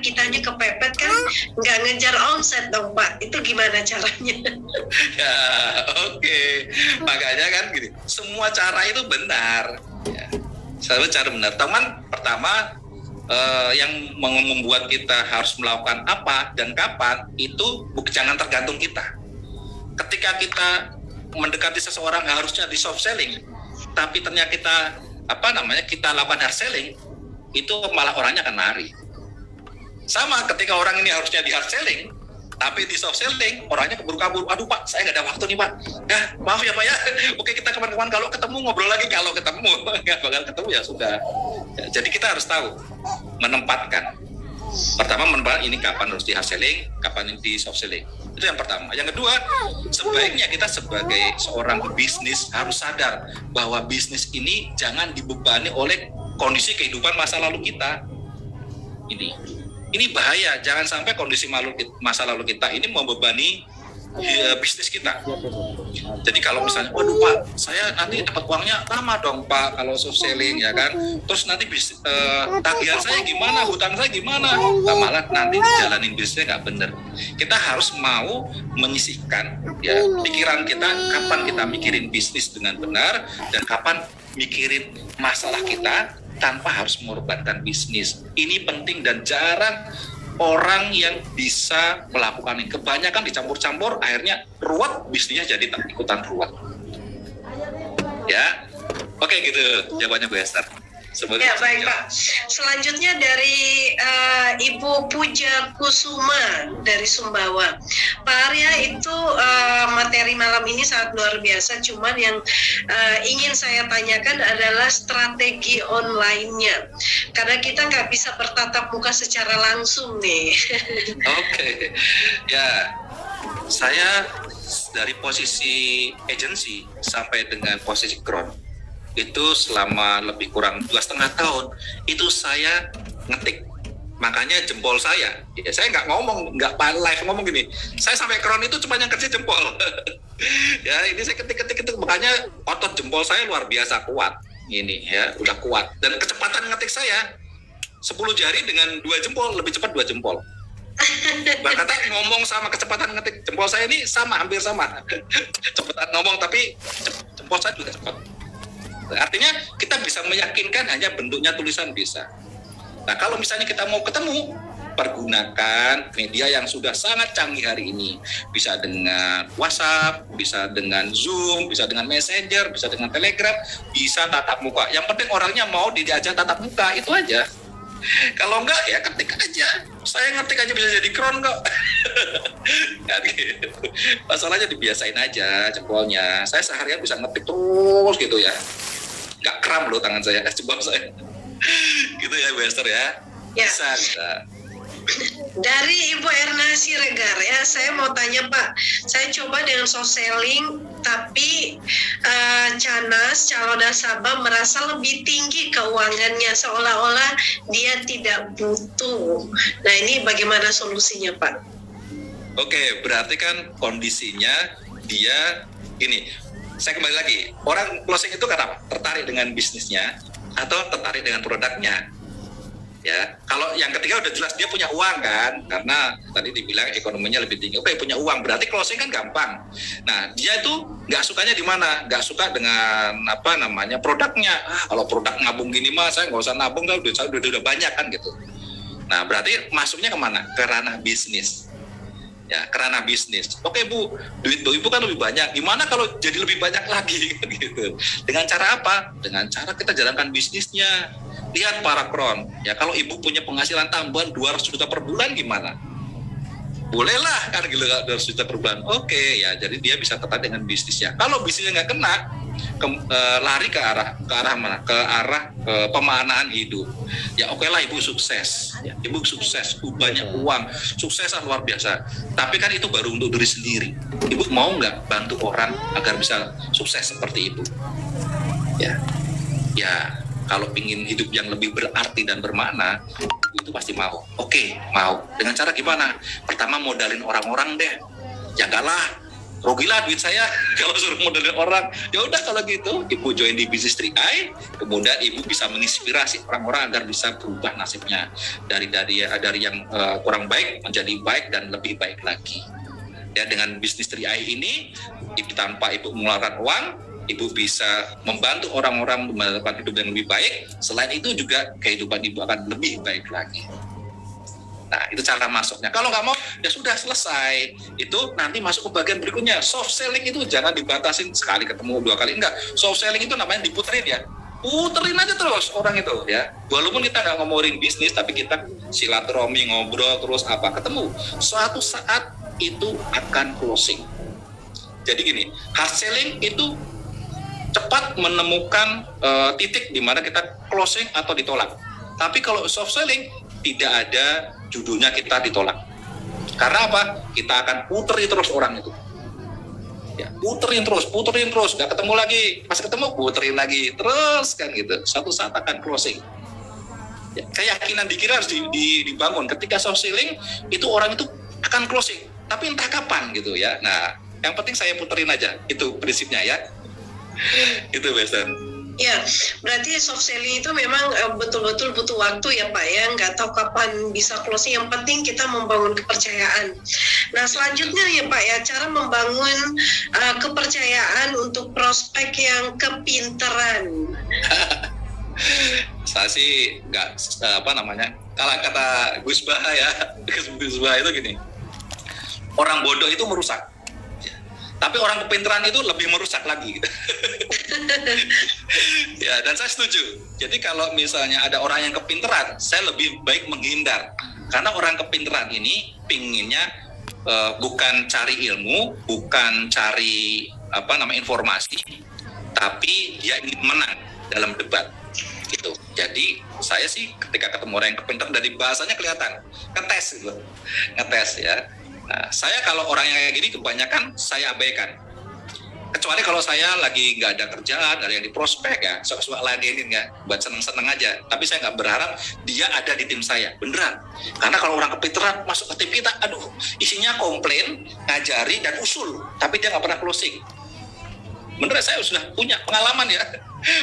kitanya kepepet kan nggak ngejar omset dong Pak, itu gimana caranya? Ya oke. Makanya kan gini, semua cara itu benar ya. Semua cara benar. Pertama yang membuat kita harus melakukan apa dan kapan itu jangan tergantung kita. Ketika kita mendekati seseorang harusnya di soft selling, tapi ternyata kita kita lakukan hard selling, itu malah orangnya akan lari. Sama ketika orang ini harusnya di hard selling, tapi di soft selling orangnya keburu-kabur. Aduh Pak, saya nggak ada waktu nih Pak. Nah, maaf ya Pak ya. Oke, kita kapan-kapan kalau ketemu ngobrol lagi. Kalau ketemu nggak bakal ketemu ya sudah. Ya, jadi kita harus tahu menempatkan. Pertama, menempatkan ini kapan harus di hard selling, kapan ini di soft selling. Itu yang pertama. Yang kedua, sebaiknya kita sebagai seorang pebisnis harus sadar bahwa bisnis ini jangan dibebani oleh kondisi kehidupan masa lalu kita. Ini bahaya. Jangan sampai kondisi masa lalu kita ini membebani bisnis kita. Jadi kalau misalnya, waduh Pak, saya nanti dapat uangnya lama dong Pak kalau soft selling ya kan. Terus nanti tagihan saya gimana, hutang saya gimana? Malah nanti jalanin bisnisnya nggak bener. Kita harus mau menyisihkan ya pikiran kita kapan kita mikirin bisnis dengan benar dan kapan mikirin masalah kita tanpa harus mengorbankan bisnis. Ini penting dan jarang orang yang bisa melakukan ini. Kebanyakan dicampur-campur, akhirnya ruwet, bisnisnya jadi tak ikutan ruwet. Ya, oke gitu jawabannya Bu Esther. Ya baik Pak. Selanjutnya dari Ibu Puja Kusuma dari Sumbawa. Pak Arya, itu materi malam ini sangat luar biasa. Cuman yang ingin saya tanyakan adalah strategi online-nya. Karena kita nggak bisa bertatap muka secara langsung nih. Oke. Ya, saya dari posisi agency sampai dengan posisi ground itu selama lebih kurang 2,5 tahun itu saya ngetik. Makanya jempol saya nggak ngomong, nggak live ngomong gini, saya sampai crown itu cuma yang kerja jempol. Ya ini saya ketik itu, makanya otot jempol saya luar biasa kuat ini ya, udah kuat. Dan kecepatan ngetik saya 10 jari dengan 2 jempol, lebih cepat 2 jempol. Bahkan ngomong sama kecepatan ngetik jempol saya ini sama, hampir sama. Cepetan ngomong tapi jempol saya juga cepat. Artinya kita bisa meyakinkan hanya bentuknya tulisan bisa. Nah kalau misalnya kita mau ketemu, pergunakan media yang sudah sangat canggih hari ini. Bisa dengan WhatsApp, bisa dengan Zoom, bisa dengan Messenger, bisa dengan Telegram, bisa tatap muka. Yang penting orangnya mau diajak tatap muka, itu aja. Kalau enggak ya ketik aja. Saya ngetik aja bisa jadi crown kok. Gitu. Masalahnya dibiasain aja jempolnya. Saya seharian bisa ngetik terus gitu ya. Nggak kram loh tangan saya, jempol saya. Gitu ya Bu Esther ya. Bisa. Dari Ibu Erna Siregar ya, saya mau tanya Pak, saya coba dengan soft selling, tapi Canas, calon nasabah merasa lebih tinggi keuangannya, seolah-olah dia tidak butuh. Nah ini bagaimana solusinya Pak? Oke, berarti kan kondisinya dia gini, saya kembali lagi, orang closing itu kenapa? Tertarik dengan bisnisnya atau tertarik dengan produknya? Ya, kalau yang ketiga udah jelas dia punya uang kan, karena tadi dibilang ekonominya lebih tinggi. Oke, punya uang, berarti closing kan gampang. Nah, dia itu nggak sukanya di mana? Nggak suka dengan produknya. Kalau produk nabung gini mah saya nggak usah nabung, udah banyak kan gitu. Nah, berarti masuknya kemana? Ke ranah bisnis. Ya, ke ranah bisnis. Oke Bu, duit Ibu kan lebih banyak. Gimana kalau jadi lebih banyak lagi? Gitu. Dengan cara apa? Dengan cara kita jalankan bisnisnya. Lihat para kron, ya kalau Ibu punya penghasilan tambahan 200 juta per bulan gimana? Bolehlah kan gitu 200 juta per bulan. Oke, ya jadi dia bisa tertarik dengan bisnisnya. Kalau bisnisnya nggak kena, lari ke arah mana? Ke arah pemaknaan hidup. Ya oke lah Ibu sukses. Ya, Ibu sukses, banyak uang, suksesnya luar biasa. Tapi kan itu baru untuk diri sendiri. Ibu mau nggak bantu orang agar bisa sukses seperti Ibu? Ya. Kalau ingin hidup yang lebih berarti dan bermakna, itu pasti mau. Oke, mau. Dengan cara gimana? Pertama modalin orang-orang deh. Janganlah, rugilah duit saya kalau suruh modalin orang. Ya udah kalau gitu, Ibu join di Business 3i, kemudian Ibu bisa menginspirasi orang-orang agar bisa berubah nasibnya dari yang kurang baik menjadi baik dan lebih baik lagi. Ya dengan Business 3i ini, tanpa Ibu mengeluarkan uang, Ibu bisa membantu orang-orang mendapatkan hidup yang lebih baik. Selain itu juga kehidupan Ibu akan lebih baik lagi. Nah, itu cara masuknya. Kalau nggak mau, ya sudah selesai. Itu nanti masuk ke bagian berikutnya. Soft selling itu jangan dibatasin sekali ketemu 2 kali. Enggak. Soft selling itu namanya diputerin ya. puterin aja terus orang itu ya. Walaupun kita nggak ngomongin bisnis, tapi kita silaturahmi, ngobrol terus apa, ketemu. Suatu saat itu akan closing. Jadi gini, hard selling itu cepat menemukan titik di mana kita closing atau ditolak. Tapi kalau soft selling tidak ada judulnya kita ditolak. Karena apa? Kita akan puteri terus orang itu. Ya, puterin terus, nggak ketemu lagi, pas ketemu puterin lagi, terus kan gitu. Suatu saat akan closing. Ya, keyakinan diri harus dibangun. Ketika soft selling itu orang itu akan closing, tapi entah kapan gitu ya. Nah, yang penting saya puterin aja, itu prinsipnya ya. Itu Bester. Ya, berarti soft selling itu memang betul-betul butuh waktu ya Pak ya, nggak tahu kapan bisa closing, yang penting kita membangun kepercayaan. Nah selanjutnya ya Pak ya, cara membangun kepercayaan untuk prospek yang kepinteran. Saya sih nggak, kalau kata Gus Baha ya, Gus Baha itu gini, orang bodoh itu merusak, tapi orang kepintaran itu lebih merusak lagi. Ya, dan saya setuju. Jadi kalau misalnya ada orang yang kepintaran, saya lebih baik menghindar. Karena orang kepintaran ini pinginnya bukan cari ilmu, bukan cari informasi, tapi dia ingin menang dalam debat. Gitu. Jadi saya sih ketika ketemu orang yang kepintaran, dari bahasanya kelihatan, ngetes gitu. Ngetes ya. Nah, saya kalau orang yang kayak gini kebanyakan saya abaikan. Kecuali kalau saya lagi nggak ada kerjaan, ada yang di prospek ya, suka ladenin ya, buat seneng-seneng aja. Tapi saya nggak berharap dia ada di tim saya, beneran. Karena kalau orang kepintaran masuk ke tim kita, aduh, isinya komplain, ngajari dan usul, tapi dia nggak pernah closing. Beneran, saya sudah punya pengalaman ya,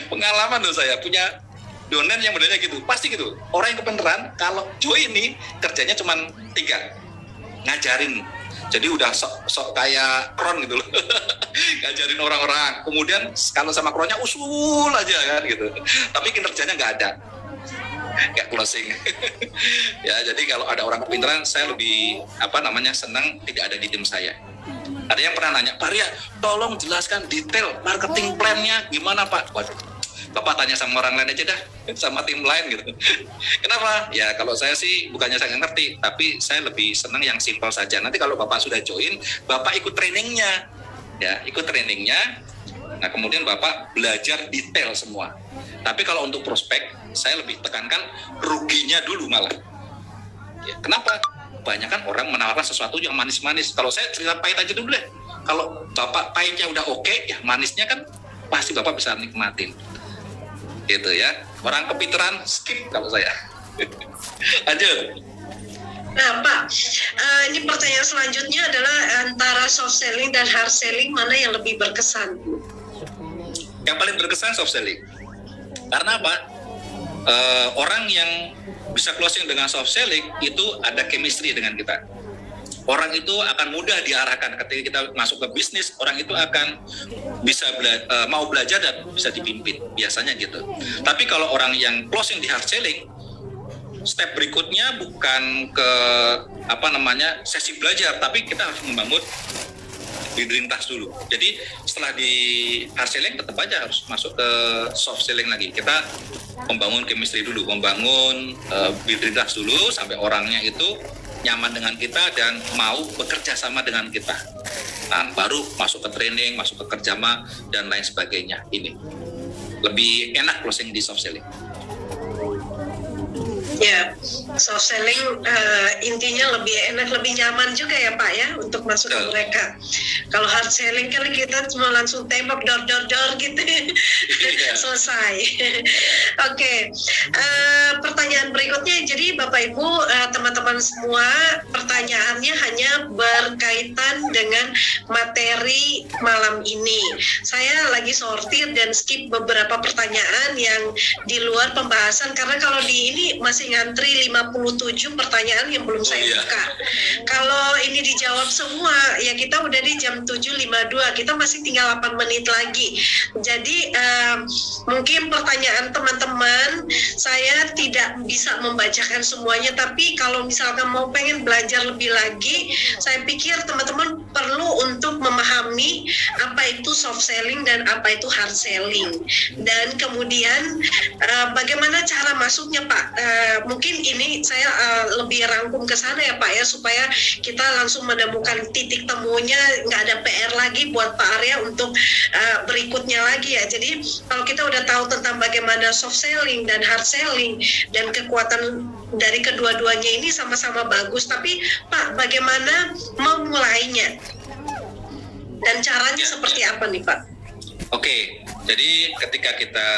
pengalaman loh, saya punya donen yang modelnya gitu, pasti gitu. Orang yang kepintaran kalau join nih kerjanya cuma 3, ngajarin. Jadi udah sok kayak kron gitu loh. Ngajarin orang-orang. Kemudian kalau sama kronnya usul aja kan gitu. Tapi kinerjanya nggak ada. Nggak closing. Ya, jadi kalau ada orang kepintaran, saya lebih senang tidak ada di tim saya. Ada yang pernah nanya, Pak Ria, tolong jelaskan detail marketing plan-nya gimana Pak? Waduh, Bapak tanya sama orang lain aja dah, sama tim lain gitu. Kenapa? Ya kalau saya sih bukannya saya nggak ngerti, tapi saya lebih senang yang simpel saja. Nanti kalau Bapak sudah join, Bapak ikut trainingnya, ya ikut trainingnya. Nah kemudian Bapak belajar detail semua. Tapi kalau untuk prospek, saya lebih tekankan ruginya dulu malah. Ya, kenapa? Kebanyakan orang menawarkan sesuatu yang manis-manis. Kalau saya cerita pahit aja dulu deh. Kalau Bapak pahitnya udah oke, ya manisnya kan pasti Bapak bisa nikmatin. Gitu ya, orang kepintaran skip kalau saya. Lanjut. Nah Pak, ini pertanyaan selanjutnya adalah antara soft selling dan hard selling, mana yang lebih berkesan? Yang paling berkesan soft selling. Karena apa? Orang yang bisa closing dengan soft selling itu ada chemistry dengan kita. Orang itu akan mudah diarahkan ketika kita masuk ke bisnis. Orang itu akan bisa mau belajar dan bisa dipimpin, biasanya gitu. Tapi kalau orang yang closing di hard selling, step berikutnya bukan ke sesi belajar, tapi kita harus membangun lintas dulu. Jadi setelah di hard selling tetap aja harus masuk ke soft selling lagi. Kita membangun chemistry dulu, membangun lintas dulu sampai orangnya itu nyaman dengan kita dan mau bekerja sama dengan kita. Nah, baru masuk ke training, masuk ke kerjasama dan lain sebagainya. Ini lebih enak closing di soft selling. Ya, soft selling intinya lebih enak, lebih nyaman juga ya Pak ya untuk masuk ke mereka. Kalau hard selling kan kita cuma langsung tembak dor gitu. Selesai. Oke. Pertanyaan berikutnya, jadi Bapak Ibu teman-teman semua, pertanyaannya hanya berkaitan dengan materi malam ini. Saya lagi sortir dan skip beberapa pertanyaan yang di luar pembahasan, karena kalau di ini masih ngantri 57 pertanyaan yang belum saya buka. Kalau ini dijawab semua, ya kita udah di jam 7.52, kita masih tinggal 8 menit lagi. Jadi mungkin pertanyaan teman-teman saya tidak bisa membacakan semuanya, tapi kalau misalkan mau pengen belajar lebih lagi, saya pikir teman-teman perlu untuk memahami apa itu soft selling dan apa itu hard selling, dan kemudian bagaimana cara masuknya Pak. Mungkin ini saya lebih rangkum ke sana ya Pak ya, supaya kita langsung menemukan titik temunya, nggak ada PR lagi buat Pak Arya untuk berikutnya lagi ya. Jadi kalau kita udah tahu tentang bagaimana soft selling dan hard selling dan kekuatan dari kedua-duanya ini sama-sama bagus, tapi Pak, bagaimana memulainya dan caranya seperti apa nih Pak? Oke, jadi ketika kita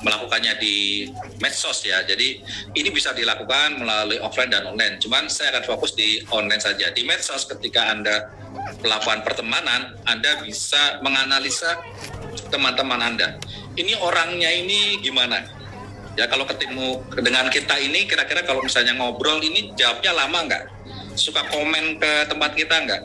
melakukannya di medsos ya, jadi ini bisa dilakukan melalui offline dan online. Cuman saya akan fokus di online saja. Di medsos, ketika Anda melakukan pertemanan, Anda bisa menganalisa teman-teman Anda. Ini orangnya ini gimana? Ya, kalau ketemu dengan kita ini, kira-kira kalau misalnya ngobrol ini jawabnya lama nggak? Suka komen ke tempat kita nggak?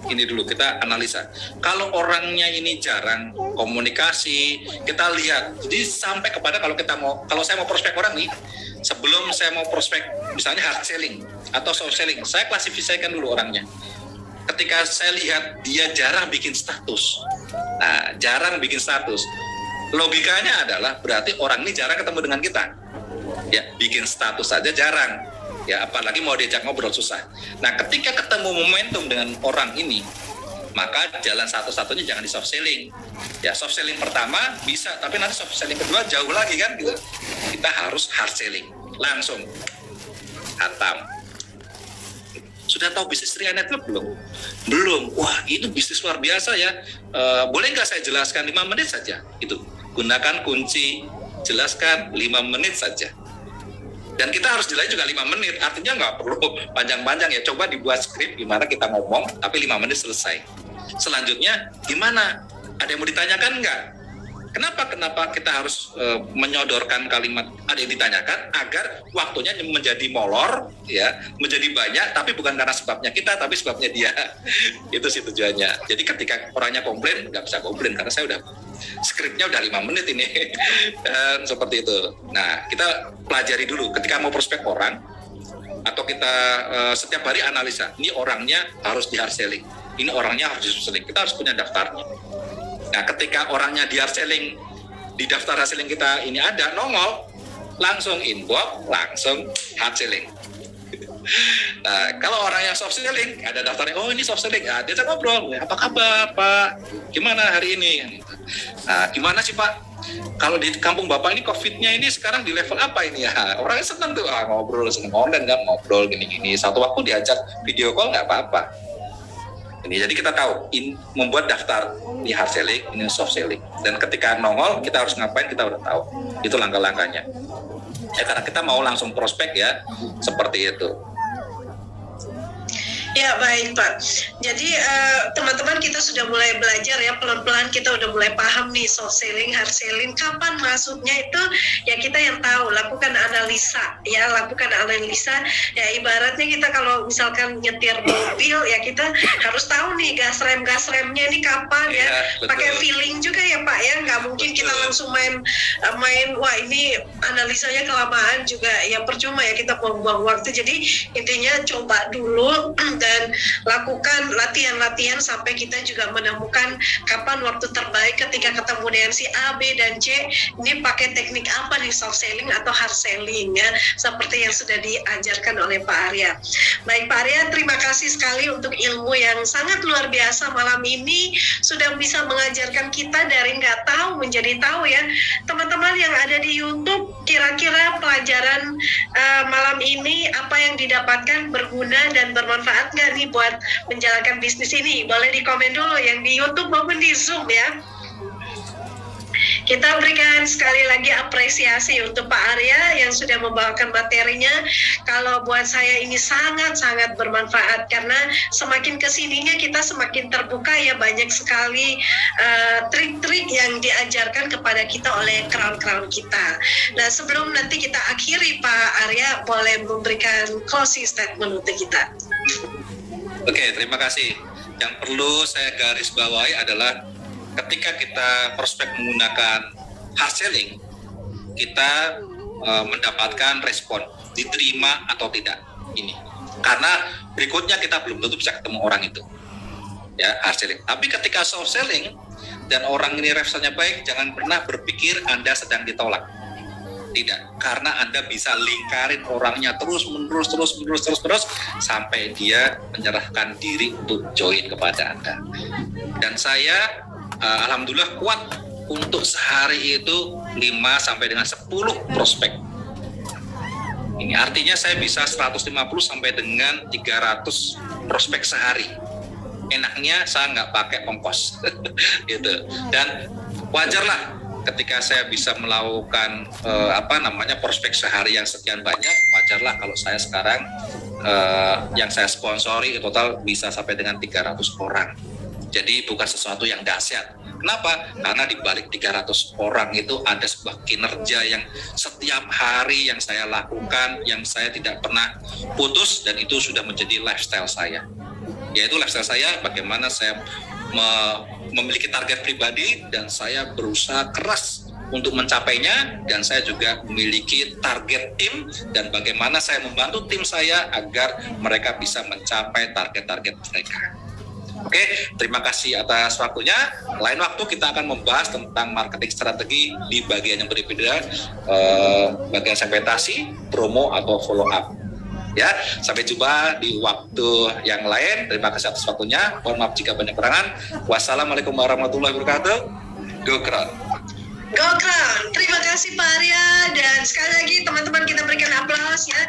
Ini dulu kita analisa. Kalau orangnya ini jarang komunikasi, kita lihat. Jadi sampai kepada kalau saya mau prospek orang nih, sebelum saya mau prospek misalnya hard selling atau soft selling, saya klasifikasikan dulu orangnya. Ketika saya lihat dia jarang bikin status, jarang bikin status, logikanya adalah berarti orang ini jarang ketemu dengan kita. Ya, bikin status saja jarang. Ya, apalagi mau diajak ngobrol susah. Nah, ketika ketemu momentum dengan orang ini, maka jalan satu-satunya jangan di soft selling. Ya, soft selling pertama bisa, tapi nanti soft selling kedua jauh lagi kan gitu. Kita harus hard selling. Langsung hantam. Sudah tahu bisnis real network belum? Belum. Wah, itu bisnis luar biasa ya. Boleh nggak saya jelaskan 5 menit saja? Itu. Gunakan kunci jelaskan 5 menit saja. Dan kita harus jelasin juga 5 menit, artinya nggak perlu panjang-panjang ya. Coba dibuat skrip gimana kita ngomong, tapi 5 menit selesai. Selanjutnya, gimana? Ada yang mau ditanyakan nggak? Kenapa kita harus menyodorkan kalimat ada yang ditanyakan, agar waktunya menjadi molor, ya, menjadi banyak, tapi bukan karena sebabnya kita, tapi sebabnya dia. Itu sih tujuannya. Jadi ketika orangnya komplain, nggak bisa komplain, karena saya udah skripnya udah 5 menit ini. Seperti itu. Nah, kita pelajari dulu ketika mau prospek orang, atau kita setiap hari analisa, ini orangnya harus di hard selling, ini orangnya harus di soft selling. Kita harus punya daftarnya. Nah, ketika orangnya di hard selling, di daftar hard selling kita ini ada, nongol, langsung inbox, langsung hard selling. Nah, kalau orang yang soft selling, ada daftarnya, oh ini soft selling, ya, dia ngobrol, apa kabar Pak, gimana hari ini? Nah, gimana sih Pak, kalau di kampung Bapak ini COVID-nya ini sekarang di level apa ini ya? Orangnya senang tuh, ngobrol, senang online kan, ngobrol gini-gini, satu waktu diajak video call nggak apa-apa. Ini jadi kita tahu membuat daftar ini hard selling, ini soft selling, dan ketika nongol kita harus ngapain, kita udah tahu. Itu langkah-langkahnya. Ya, karena kita mau langsung prospek ya, seperti itu. Ya, baik Pak. Jadi teman-teman, kita sudah mulai belajar ya, pelan-pelan kita udah mulai paham nih soft selling, hard selling. Kapan masuknya itu ya kita yang tahu. Lakukan analisa ya, ya ibaratnya kita kalau misalkan nyetir mobil ya, kita harus tahu nih gas remnya ini kapan ya. Pakai feeling juga ya Pak ya, nggak mungkin kita langsung main wah ini analisanya kelamaan juga ya, percuma ya, kita buang-buang waktu. Jadi intinya coba dulu dan lakukan latihan-latihan sampai kita juga menemukan kapan waktu terbaik ketika ketemu dengan si A, B, dan C. Ini pakai teknik apa nih, soft selling atau hard selling ya, seperti yang sudah diajarkan oleh Pak Arya. Baik Pak Arya, terima kasih sekali untuk ilmu yang sangat luar biasa malam ini, sudah bisa mengajarkan kita dari nggak tahu menjadi tahu ya. Teman-teman yang ada di YouTube, kira-kira pelajaran malam ini apa yang didapatkan berguna dan bermanfaat nggak nih buat menjalankan bisnis ini? Boleh di komen dulu yang di YouTube maupun di Zoom ya. Kita berikan sekali lagi apresiasi untuk Pak Arya yang sudah membawakan materinya. Kalau buat saya ini sangat-sangat bermanfaat, karena semakin kesininya kita semakin terbuka ya, banyak sekali trik-trik yang diajarkan kepada kita oleh crown-crown kita. Nah, sebelum nanti kita akhiri, Pak Arya boleh memberikan closing statement untuk kita. Oke, terima kasih. Yang perlu saya garis bawahi adalah ketika kita prospek menggunakan hard selling, kita mendapatkan respon, diterima atau tidak. Ini Karena berikutnya kita belum tentu bisa ketemu orang itu. Ya, hard selling. Tapi ketika soft selling dan orang ini referensinya baik, jangan pernah berpikir Anda sedang ditolak. Tidak, karena Anda bisa lingkarin orangnya terus menerus sampai dia menyerahkan diri untuk join kepada Anda. Dan saya alhamdulillah kuat untuk sehari itu 5 sampai dengan 10 prospek. Ini artinya saya bisa 150 sampai dengan 300 prospek sehari. Enaknya saya nggak pakai ongkos, gitu. Dan wajarlah ketika saya bisa melakukan prospek sehari yang sekian banyak, wajarlah kalau saya sekarang yang saya sponsori total bisa sampai dengan 300 orang. Jadi bukan sesuatu yang dahsyat. Kenapa? Karena di balik 300 orang itu ada sebuah kinerja yang setiap hari yang saya lakukan, yang saya tidak pernah putus, dan itu sudah menjadi lifestyle saya. Yaitu lifestyle saya bagaimana saya memiliki target pribadi dan saya berusaha keras untuk mencapainya, dan saya juga memiliki target tim dan bagaimana saya membantu tim saya agar mereka bisa mencapai target-target mereka. Oke, terima kasih atas waktunya. Lain waktu kita akan membahas tentang marketing strategi di bagian yang berbeda, bagian segmentasi, promo atau follow up. Ya, sampai jumpa di waktu yang lain. Terima kasih atas waktunya. Mohon maaf jika banyak kekurangan. Wassalamualaikum warahmatullahi wabarakatuh. Go Crown. Go Crown. Terima kasih Pak Arya, dan sekali lagi teman-teman kita berikan aplaus ya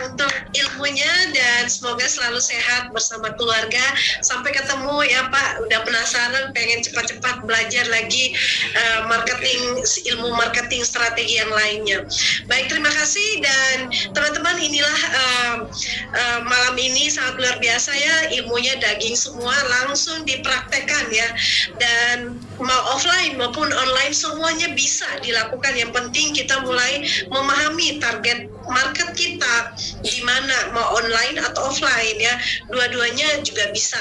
untuk ilmunya, dan semoga selalu sehat bersama keluarga. Sampai ketemu ya Pak. Udah penasaran, pengen cepat-cepat belajar lagi ilmu marketing strategi yang lainnya. Baik, terima kasih. Dan teman-teman, inilah malam ini sangat luar biasa ya, ilmunya daging semua, langsung dipraktekkan ya. Dan mau offline maupun online semuanya bisa dilakukan. Yang penting kita mulai memahami target market kita di mana, mau online atau offline ya, dua-duanya juga bisa.